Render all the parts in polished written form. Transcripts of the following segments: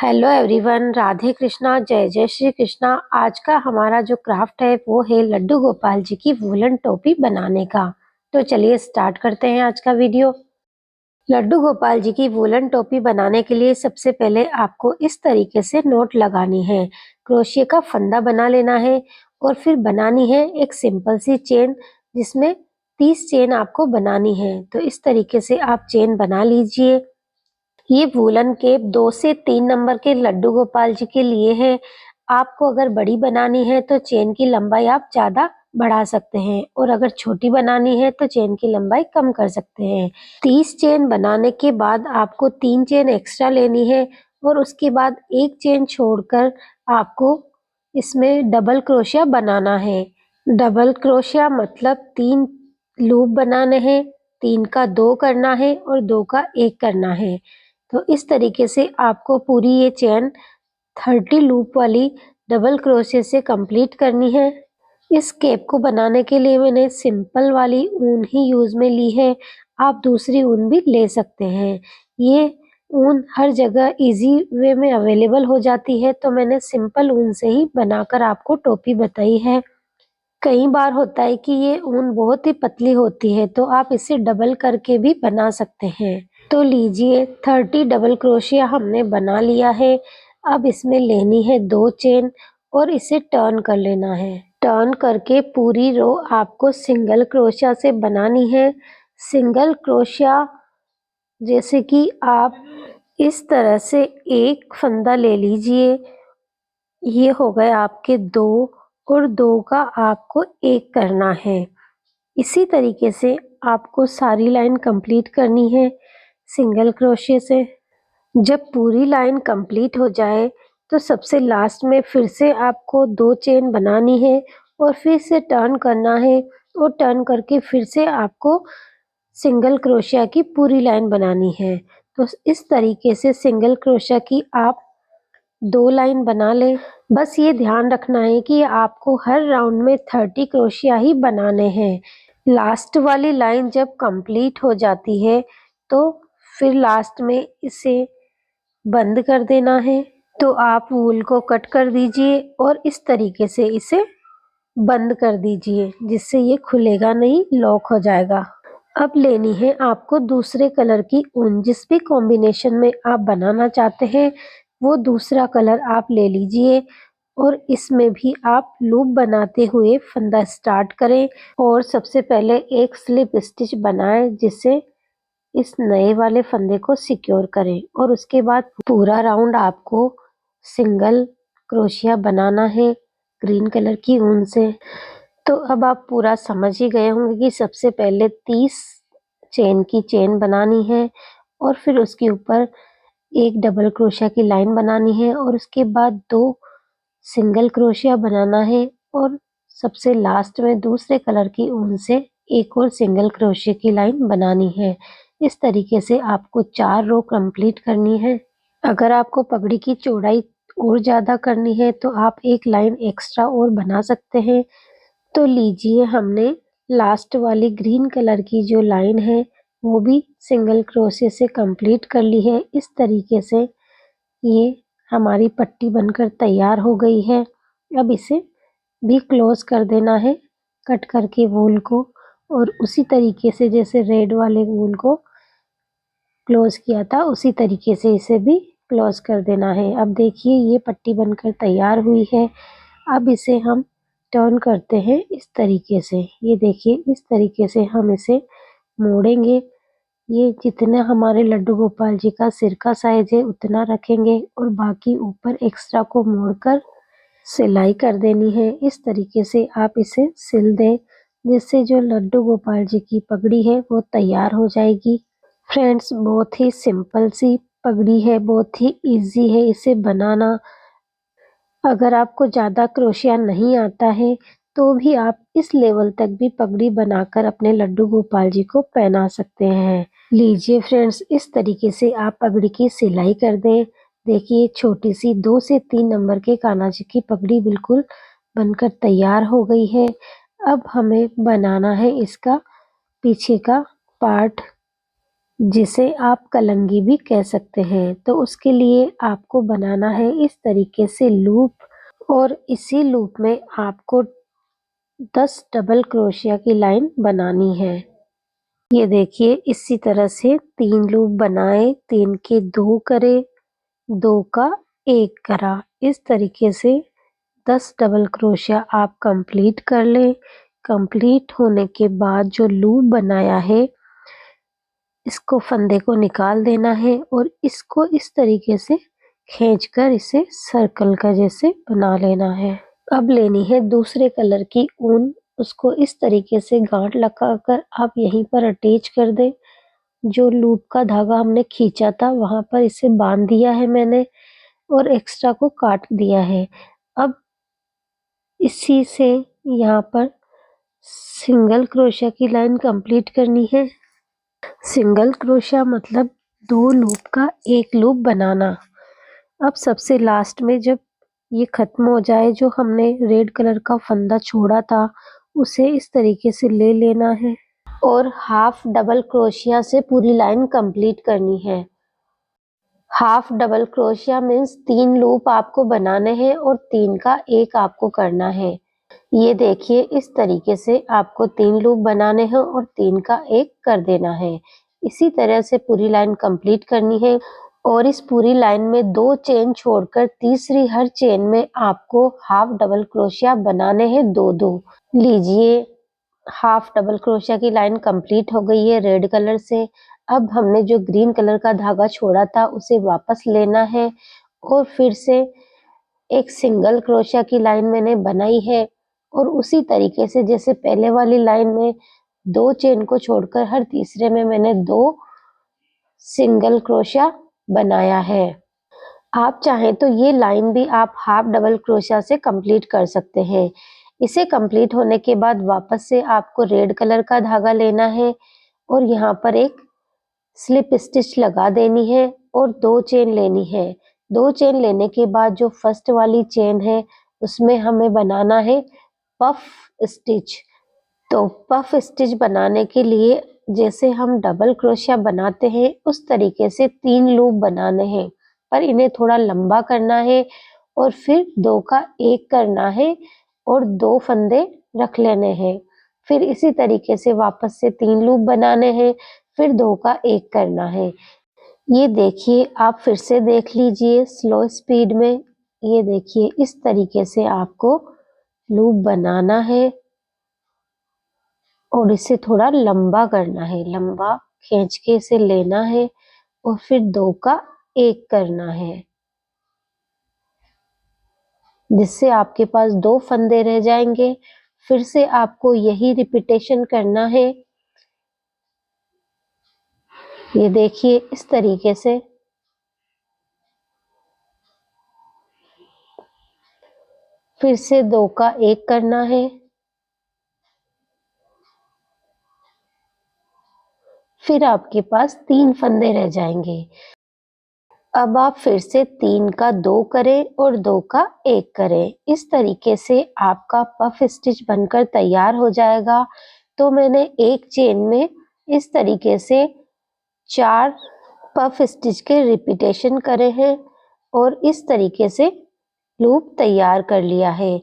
Hello everyone, Radhe Krishna, जय जय श्री कृष्णा। आज का हमारा जो क्राफ्ट है वो है लड्डू गोपाल जी की वूलन टोपी बनाने का। तो चलिए स्टार्ट करते हैं आज का वीडियो। लड्डू गोपाल जी की वूलन टोपी बनाने के लिए सबसे पहले आपको इस तरीके से नोट लगानी है। क्रोशिया का फंदा बना लेना है और फिर बनानी है एक सिंपल सी चेन, जिसमें 30 चेन आपको बनानी है। तो इस तरीके से आप चेन बना लीजिए। ये वूलन के 2 से 3 नंबर के लड्डू गोपाल जी के लिए है। आपको अगर बड़ी बनानी है तो चेन की लंबाई आप ज़्यादा बढ़ा सकते हैं, और अगर छोटी बनानी है तो चेन की लंबाई कम कर सकते हैं। 30 चेन बनाने के बाद आपको 3 चेन एक्स्ट्रा लेनी है, और उसके बाद एक चेन छोड़कर आपको इसमें डबल क्रोशिया बनाना है। डबल क्रोशिया मतलब 3 लूप बनाने हैं, 3 का 2 करना है और 2 का 1 करना है। तो इस तरीके से आपको पूरी ये चेन 30 लूप वाली डबल क्रोशे से कंप्लीट करनी है। इस केप को बनाने के लिए मैंने सिंपल वाली ऊन ही यूज में ली है। आप दूसरी ऊन भी ले सकते हैं। ये ऊन हर जगह इजी वे में अवेलेबल हो जाती है, तो मैंने सिंपल ऊन से ही बनाकर आपको टोपी बताई है। कई बार होता है कि ये ऊन बहुत ही पतली होती है, तो आप इसे डबल करके भी बना सकते हैं। तो लीजिए 30 डबल क्रोशिया हमने बना लिया है। अब इसमें लेनी है 2 चेन और इसे टर्न कर लेना है। टर्न करके पूरी रो आपको सिंगल क्रोशिया से बनानी है। सिंगल क्रोशिया जैसे कि आप इस तरह से एक फंदा ले लीजिए। ये हो गए आपके 2, और 2 का आपको 1 करना है। इसी तरीके से आपको सारी लाइन कंप्लीट करनी है सिंगल क्रोशिया से। जब पूरी लाइन कंप्लीट हो जाए तो सबसे लास्ट में फिर से आपको 2 चेन बनानी है और फिर से टर्न करना है, और टर्न करके फिर से आपको सिंगल क्रोशिया की पूरी लाइन बनानी है। तो इस तरीके से सिंगल क्रोशिया की आप 2 लाइन बना लें। बस ये ध्यान रखना है कि आपको हर राउंड में 30 क्रोशिया ही बनाने हैं। लास्ट वाली लाइन जब कंप्लीट हो जाती है तो फिर लास्ट में इसे बंद कर देना है। तो आप वूल को कट कर दीजिए और इस तरीके से इसे बंद कर दीजिए, जिससे ये खुलेगा नहीं, लॉक हो जाएगा। अब लेनी है आपको दूसरे कलर की ऊन। जिस भी कॉम्बिनेशन में आप बनाना चाहते हैं वो दूसरा कलर आप ले लीजिए, और इसमें भी आप लूप बनाते हुए फंदा स्टार्ट करें, और सबसे पहले एक स्लिप स्टिच बनाएं जिससे इस नए वाले फंदे को सिक्योर करें, और उसके बाद पूरा राउंड आपको सिंगल क्रोशिया बनाना है ग्रीन कलर की ऊन से। तो अब आप पूरा समझ ही गए होंगे कि सबसे पहले 30 चेन की चेन बनानी है, और फिर उसके ऊपर एक डबल क्रोशिया की लाइन बनानी है, और उसके बाद 2 सिंगल क्रोशिया बनाना है, और सबसे लास्ट में दूसरे कलर की ऊन से एक और सिंगल क्रोशिया की लाइन बनानी है। इस तरीके से आपको 4 रो कंप्लीट करनी है। अगर आपको पगड़ी की चौड़ाई और ज़्यादा करनी है तो आप एक लाइन एक्स्ट्रा और बना सकते हैं। तो लीजिए हमने लास्ट वाली ग्रीन कलर की जो लाइन है वो भी सिंगल क्रोशिया से कंप्लीट कर ली है। इस तरीके से ये हमारी पट्टी बनकर तैयार हो गई है। अब इसे भी क्लोज कर देना है कट करके वूल को, और उसी तरीके से जैसे रेड वाले वूल को क्लोज किया था उसी तरीके से इसे भी क्लोज कर देना है। अब देखिए ये पट्टी बनकर तैयार हुई है। अब इसे हम टर्न करते हैं इस तरीके से। ये देखिए इस तरीके से हम इसे मोड़ेंगे। ये जितना हमारे लड्डू गोपाल जी का सिर का साइज है उतना रखेंगे, और बाकी ऊपर एक्स्ट्रा को मोड़कर सिलाई कर देनी है। इस तरीके से आप इसे सिल दें, जिससे जो लड्डू गोपाल जी की पगड़ी है वो तैयार हो जाएगी। फ्रेंड्स, बहुत ही सिंपल सी पगड़ी है, बहुत ही इजी है इसे बनाना। अगर आपको ज़्यादा क्रोशिया नहीं आता है तो भी आप इस लेवल तक भी पगड़ी बनाकर अपने लड्डू गोपाल जी को पहना सकते हैं। लीजिए फ्रेंड्स, इस तरीके से आप पगड़ी की सिलाई कर दें। देखिए छोटी सी 2 से 3 नंबर के कान्हा जी की पगड़ी बिल्कुल बनकर तैयार हो गई है। अब हमें बनाना है इसका पीछे का पार्ट। जिसे आप कलंगी भी कह सकते हैं। तो उसके लिए आपको बनाना है इस तरीके से लूप और इसी लूप में आपको 10 डबल क्रोशिया की लाइन बनानी है। ये देखिए इसी तरह से 3 लूप बनाए, 3 के 2 करे, 2 का 1 करा। इस तरीके से 10 डबल क्रोशिया आप कंप्लीट कर लें। कंप्लीट होने के बाद जो लूप बनाया है इसको फंदे को निकाल देना है और इसको इस तरीके से खींचकर इसे सर्कल का जैसे बना लेना है। अब लेनी है दूसरे कलर की ऊन, उसको इस तरीके से गांठ लगाकर आप यहीं पर अटैच कर दें। जो लूप का धागा हमने खींचा था वहां पर इसे बांध दिया है मैंने और एक्स्ट्रा को काट दिया है। अब इसी से यहाँ पर सिंगल क्रोशिया की लाइन कंप्लीट करनी है। सिंगल क्रोशिया मतलब 2 लूप का 1 लूप बनाना। अब सबसे लास्ट में जब ये खत्म हो जाए, जो हमने रेड कलर का फंदा छोड़ा था उसे इस तरीके से ले लेना है और हाफ डबल क्रोशिया से पूरी लाइन कंप्लीट करनी है। Half double crochet means 3 loop आपको बनाने हैं और 3 का 1 आपको करना है। ये देखिए इस तरीके से आपको 3 लूप बनाने हैं और 3 का 1 कर देना है। इसी तरह से पूरी लाइन कंप्लीट करनी है और इस पूरी लाइन में 2 चेन छोड़कर तीसरी हर चेन में आपको हाफ डबल क्रोशिया बनाने हैं 2-2। लीजिए हाफ डबल क्रोशिया की लाइन कंप्लीट हो गई है रेड कलर से। अब हमने जो ग्रीन कलर का धागा छोड़ा था उसे वापस लेना है और फिर से एक सिंगल क्रोशिया की लाइन मैंने बनाई है और उसी तरीके से जैसे पहले वाली लाइन में 2 चेन को छोड़कर हर तीसरे में मैंने 2 सिंगल क्रोशिया बनाया है। आप चाहें तो ये लाइन भी आप हाफ डबल क्रोशिया से कंप्लीट कर सकते हैं। इसे कंप्लीट होने के बाद वापस से आपको रेड कलर का धागा लेना है और यहाँ पर एक स्लिप स्टिच लगा देनी है और 2 चेन लेनी है। 2 चेन लेने के बाद जो फर्स्ट वाली चेन है उसमें हमें बनाना है पफ स्टिच। तो पफ स्टिच बनाने के लिए जैसे हम डबल क्रोशिया बनाते हैं उस तरीके से 3 लूप बनाने हैं, पर इन्हें थोड़ा लंबा करना है और फिर 2 का 1 करना है और 2 फंदे रख लेने हैं। फिर इसी तरीके से वापस से 3 लूप बनाने हैं, फिर 2 का 1 करना है। ये देखिए आप फिर से देख लीजिए स्लो स्पीड में। ये देखिए इस तरीके से आपको लूप बनाना है और इसे थोड़ा लंबा करना है, लंबा खींच के इसे लेना है और फिर 2 का 1 करना है, जिससे आपके पास 2 फंदे रह जाएंगे। फिर से आपको यही रिपीटेशन करना है। ये देखिए इस तरीके से फिर से 2 का 1 करना है, फिर आपके पास 3 फंदे रह जाएंगे। अब आप फिर से 3 का 2 करें और 2 का 1 करें। इस तरीके से आपका पफ स्टिच बनकर तैयार हो जाएगा। तो मैंने एक चेन में इस तरीके से 4 पफ स्टिच के रिपीटेशन करे हैं और इस तरीके से लूप तैयार कर लिया है।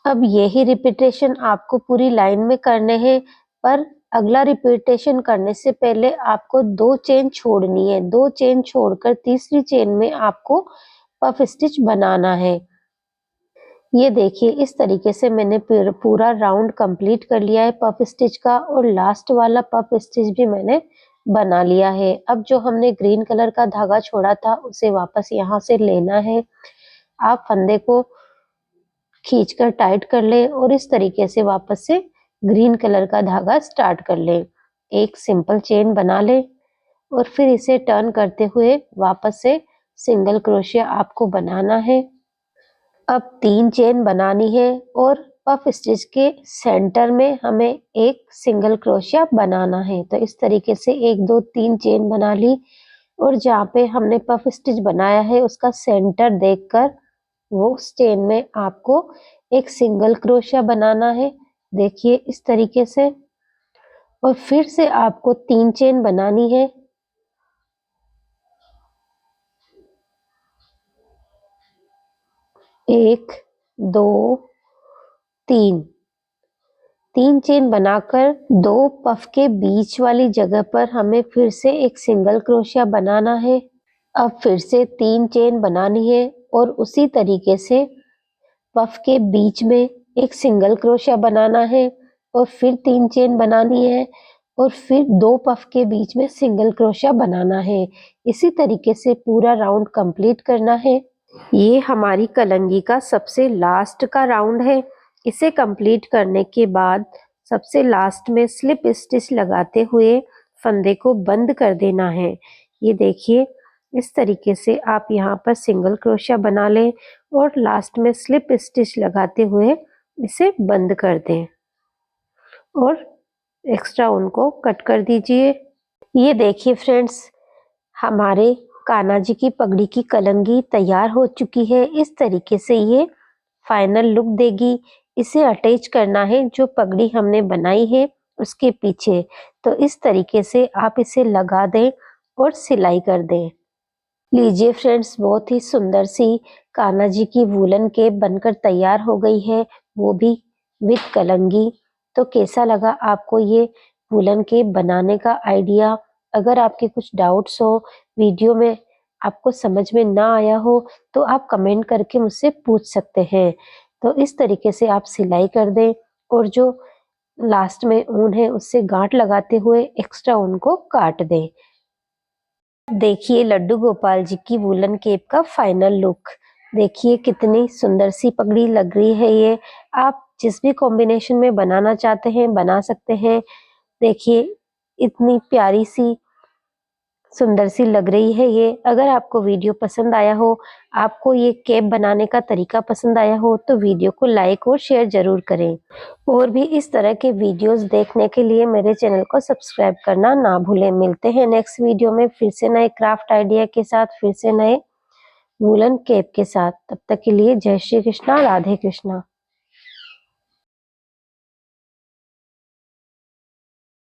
अब यही रिपीटेशन आपको पूरी लाइन में करने हैं, पर अगला रिपीटेशन करने से पहले आपको 2 चेन छोड़नी है। 2 चेन छोड़कर तीसरी चेन में आपको पफ स्टिच बनाना है। ये देखिए इस तरीके से मैंने पूरा राउंड कंप्लीट कर लिया है पफ स्टिच का और लास्ट वाला पफ स्टिच भी मैंने बना लिया है। अब जो हमने ग्रीन कलर का धागा छोड़ा था उसे वापस यहाँ से लेना है। आप फंदे को खींचकर टाइट कर लें और इस तरीके से वापस से ग्रीन कलर का धागा स्टार्ट कर लें। एक सिंपल चेन बना लें और फिर इसे टर्न करते हुए वापस से सिंगल क्रोशिया आपको बनाना है। अब 3 चेन बनानी है और पफ स्टिच के सेंटर में हमें एक सिंगल क्रोशिया बनाना है। तो इस तरीके से 1 2 3 चेन बना ली और जहाँ पे हमने पफ स्टिच बनाया है उसका सेंटर देखकर वो उस चेन में आपको एक सिंगल क्रोशिया बनाना है। देखिए इस तरीके से और फिर से आपको 3 चेन बनानी है 1 2 3 चेन बनाकर 2 पफ के बीच वाली जगह पर हमें फिर से एक सिंगल क्रोशिया बनाना है। अब फिर से 3 चेन बनानी है और उसी तरीके से पफ के बीच में एक सिंगल क्रोशिया बनाना है और फिर 3 चेन बनानी है और फिर 2 पफ के बीच में सिंगल क्रोशिया बनाना है। इसी तरीके से पूरा राउंड कंप्लीट करना है। ये हमारी कलंगी का सबसे लास्ट का राउंड है। इसे कंप्लीट करने के बाद सबसे लास्ट में स्लिप स्टिच लगाते हुए फंदे को बंद कर देना है। ये देखिए, इस तरीके से आप यहाँ पर सिंगल क्रोशिया बना लें और लास्ट में स्लिप स्टिच लगाते हुए इसे बंद कर दें और एक्स्ट्रा ऊन को कट कर दीजिए। ये देखिए फ्रेंड्स, हमारे कान्हा जी की पगड़ी की कलंगी तैयार हो चुकी है। इस तरीके से ये फाइनल लुक देगी। इसे अटैच करना है जो पगड़ी हमने बनाई है उसके पीछे। तो इस तरीके से आप इसे लगा दें और सिलाई कर दें। लीजिए फ्रेंड्स, बहुत ही सुंदर सी कान्हा जी की वूलन केप बनकर तैयार हो गई है, वो भी विद कलंगी। तो कैसा लगा आपको ये वूलन केप बनाने का आइडिया? अगर आपके कुछ डाउट्स हो, वीडियो में आपको समझ में ना आया हो, तो आप कमेंट करके मुझसे पूछ सकते हैं। तो इस तरीके से आप सिलाई कर दें और जो लास्ट में ऊन है उससे गांठ लगाते हुए एक्स्ट्रा ऊन को काट दें। देखिए लड्डू गोपाल जी की वूलन केप का फाइनल लुक। देखिए कितनी सुंदर सी पगड़ी लग रही है ये। आप जिस भी कॉम्बिनेशन में बनाना चाहते हैं बना सकते हैं। देखिए इतनी प्यारी सी सुंदर सी लग रही है ये। अगर आपको वीडियो पसंद आया हो, आपको ये केप बनाने का तरीका पसंद आया हो, तो वीडियो को लाइक और शेयर जरूर करें। और भी इस तरह के वीडियोस देखने के लिए मेरे चैनल को सब्सक्राइब करना ना भूलें। मिलते हैं नेक्स्ट वीडियो में फिर से नए क्राफ्ट आइडिया के साथ, फिर से नए वूलन केप के साथ। तब तक के लिए जय श्री कृष्णा, राधे कृष्णा।